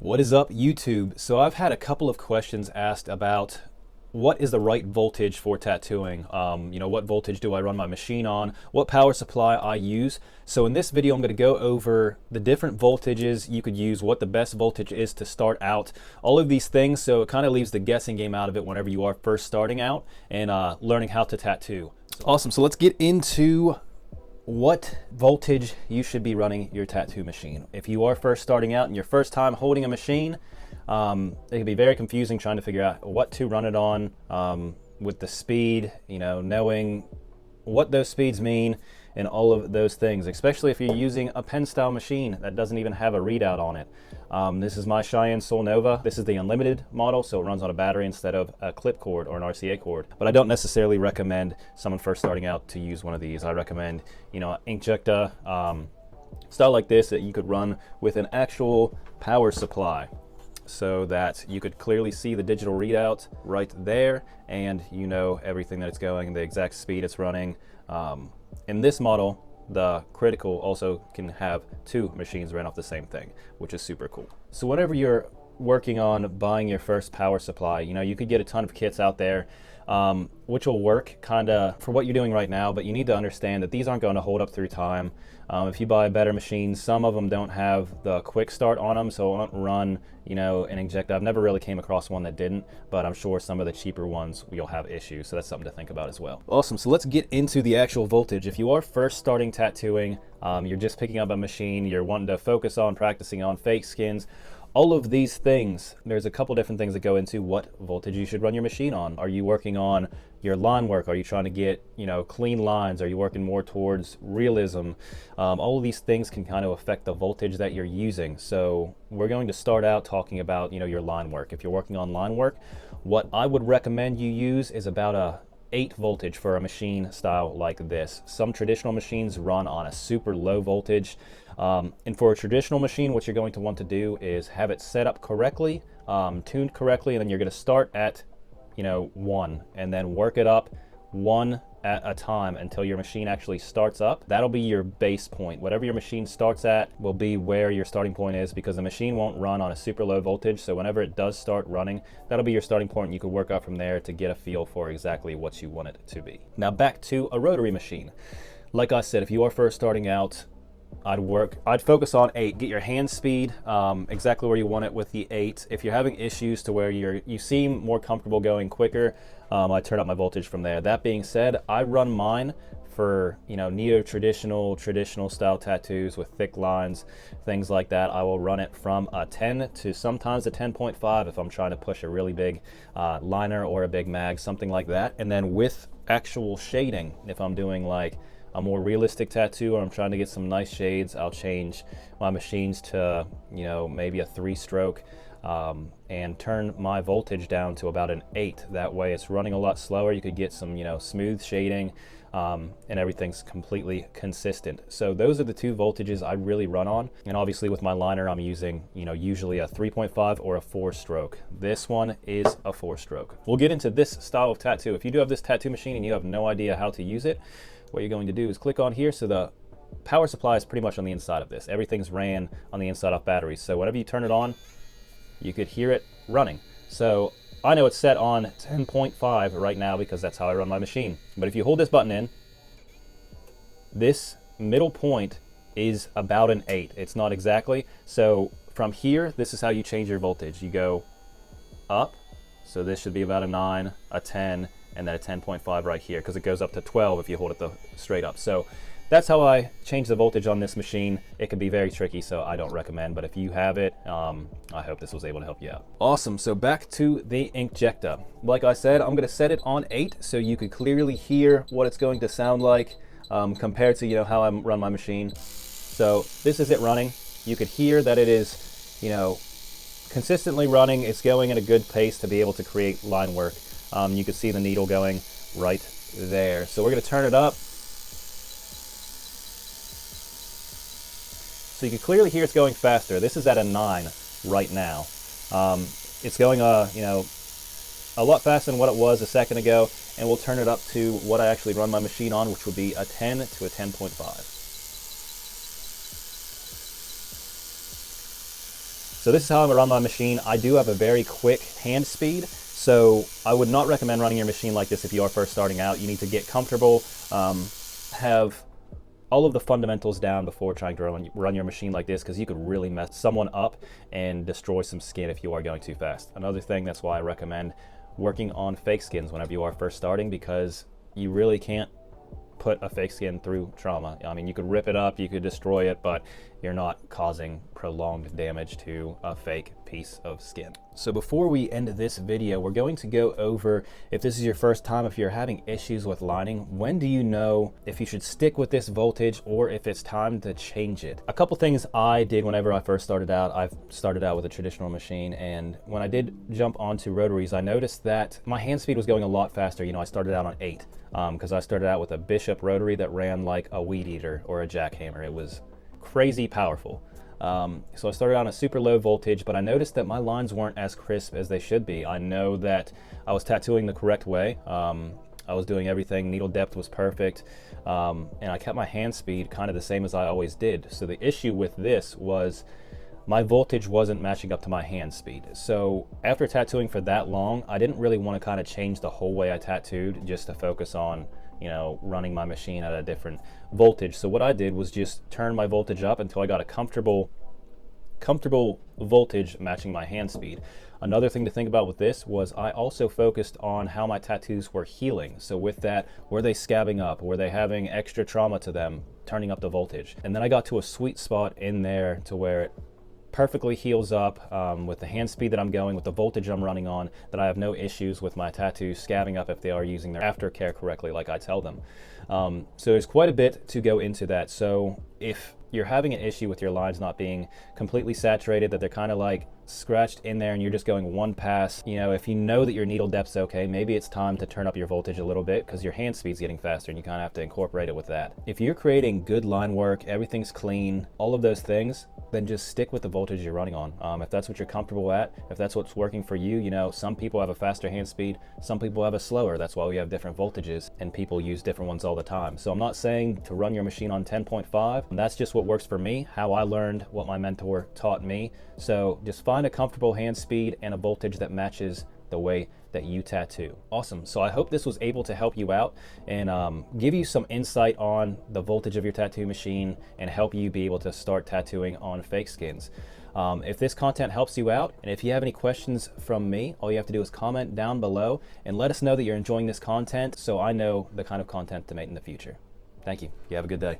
What is up, YouTube? So I've had a couple of questions asked about what is the right voltage for tattooing. What voltage do I run my machine on? What power supply I use? So in this video, I'm going to go over the different voltages you could use, what the best voltage is to start out, all of these things. So it kind of leaves the guessing game out of it whenever you are first starting out and learning how to tattoo. Awesome. So let's get into what voltage you should be running your tattoo machine. If you are first starting out and your first time holding a machine, it can be very confusing trying to figure out what to run it on with the speed, knowing what those speeds mean and all of those things, especially if you're using a pen style machine that doesn't even have a readout on it. This is my Cheyenne Soul Nova. This is the unlimited model, so it runs on a battery instead of a clip cord or an RCA cord. But I don't necessarily recommend someone first starting out to use one of these. I recommend, inkjecta style like this that you could run with an actual power supply, so that you could clearly see the digital readout right there and everything that it's going, the exact speed it's running. In this model, the critical also can have two machines run off the same thing, which is super cool. So whenever you're working on buying your first power supply, you could get a ton of kits out there, which will work kind of for what you're doing right now, but you need to understand that these aren't going to hold up through time. If you buy a better machine, some of them don't have the quick start on them, so it won't run, an inkjecta. I've never really came across one that didn't, but I'm sure some of the cheaper ones you'll have issues, so that's something to think about as well. Awesome, so let's get into the actual voltage. If you are first starting tattooing, you're just picking up a machine, you're wanting to focus on practicing on fake skins, all of these things, there's a couple different things that go into what voltage you should run your machine on. Are you working on your line work? Are you trying to get, clean lines? Are you working more towards realism? All of these things can kind of affect the voltage that you're using. So we're going to start out talking about, your line work. If you're working on line work, what I would recommend you use is about a 8 voltage for a machine style like this. Some traditional machines run on a super low voltage. And for a traditional machine, what you're going to want to do is have it set up correctly, tuned correctly, and then you're going to start at 1 and then work it up 1 at a time until your machine actually starts up. That'll be your base point. Whatever your machine starts at will be where your starting point is, because the machine won't run on a super low voltage. So whenever it does start running, that'll be your starting point, and you can work up from there to get a feel for exactly what you want it to be. Now back to a rotary machine. Like I said, if you are first starting out, I'd focus on 8. Get your hand speed exactly where you want it with the 8. If you're having issues to where you seem more comfortable going quicker, I turn up my voltage from there. That being said, I run mine for neo-traditional, traditional style tattoos with thick lines, things like that. I will run it from a 10 to sometimes a 10.5 if I'm trying to push a really big liner or a big mag, something like that. And then with actual shading, if I'm doing like a more realistic tattoo or I'm trying to get some nice shades, I'll change my machines to maybe a 3-stroke and turn my voltage down to about an 8. That way it's running a lot slower. You could get some smooth shading and everything's completely consistent. So those are the 2 voltages I really run on. And obviously with my liner, I'm using usually a 3.5 or a 4-stroke. This one is a 4-stroke. We'll get into this style of tattoo. If you do have this tattoo machine and you have no idea how to use it, what you're going to do is click on here. So the power supply is pretty much on the inside of this. Everything's ran on the inside of batteries. So whenever you turn it on, you could hear it running. So I know it's set on 10.5 right now because that's how I run my machine. But if you hold this button in, this middle point is about an 8. It's not exactly. So from here, this is how you change your voltage. You go up. So this should be about a 9, a 10, and then a 10.5 right here, because it goes up to 12 if you hold it straight up. So that's how I change the voltage on this machine. It can be very tricky, so I don't recommend, but if you have it, I hope this was able to help you out. Awesome, so back to the inkjecta. Like I said, I'm gonna set it on 8 so you could clearly hear what it's going to sound like compared to how I run my machine. So this is it running. You could hear that it is consistently running. It's going at a good pace to be able to create line work. You can see the needle going right there. So we're going to turn it up. So you can clearly hear it's going faster. This is at a 9 right now. It's going a lot faster than what it was a second ago, and we'll turn it up to what I actually run my machine on, which would be a 10 to a 10.5. So this is how I run my machine. I do have a very quick hand speed, so I would not recommend running your machine like this if you are first starting out. You need to get comfortable, have all of the fundamentals down before trying to run your machine like this, because you could really mess someone up and destroy some skin if you are going too fast. Another thing, that's why I recommend working on fake skins whenever you are first starting, because you really can't put a fake skin through trauma. I mean, you could rip it up, you could destroy it, but you're not causing prolonged damage to a fake piece of skin. So before we end this video, we're going to go over, if this is your first time, if you're having issues with lining, when do you know if you should stick with this voltage or if it's time to change it? A couple things I did whenever I first started out. I've started out with a traditional machine, and when I did jump onto rotaries, I noticed that my hand speed was going a lot faster. You know, I started out on 8 because I started out with a Bishop rotary that ran like a weed eater or a jackhammer. It was crazy powerful. So I started on a super low voltage, but I noticed that my lines weren't as crisp as they should be. I know that I was tattooing the correct way. I was doing everything, needle depth was perfect, and I kept my hand speed kind of the same as I always did. So the issue with this was my voltage wasn't matching up to my hand speed. So after tattooing for that long, I didn't really want to kind of change the whole way I tattooed just to focus on, you know, running my machine at a different voltage. So what I did was just turn my voltage up until I got a comfortable voltage matching my hand speed. Another thing to think about with this was I also focused on how my tattoos were healing. So with that, were they scabbing up? Were they having extra trauma to them? Turning up the voltage. And then I got to a sweet spot in there to where it perfectly heals up with the hand speed that I'm going, with the voltage I'm running on, that I have no issues with my tattoos scabbing up if they are using their aftercare correctly like I tell them. So there's quite a bit to go into that. So if you're having an issue with your lines not being completely saturated, that they're kind of like scratched in there and you're just going one pass, you know, if you know that your needle depth's okay, maybe it's time to turn up your voltage a little bit because your hand speed's getting faster and you kind of have to incorporate it with that. If you're creating good line work, everything's clean, all of those things, then just stick with the voltage you're running on. If that's what you're comfortable at, if that's what's working for you, you know, some people have a faster hand speed, some people have a slower. That's why we have different voltages and people use different ones all the time. So I'm not saying to run your machine on 10.5. That's just what works for me, how I learned, what my mentor taught me. So just find a comfortable hand speed and a voltage that matches the way that you tattoo. Awesome. So I hope this was able to help you out and give you some insight on the voltage of your tattoo machine and help you be able to start tattooing on fake skins. If this content helps you out, and if you have any questions from me, all you have to do is comment down below and let us know that you're enjoying this content so I know the kind of content to make in the future. Thank you. You have a good day.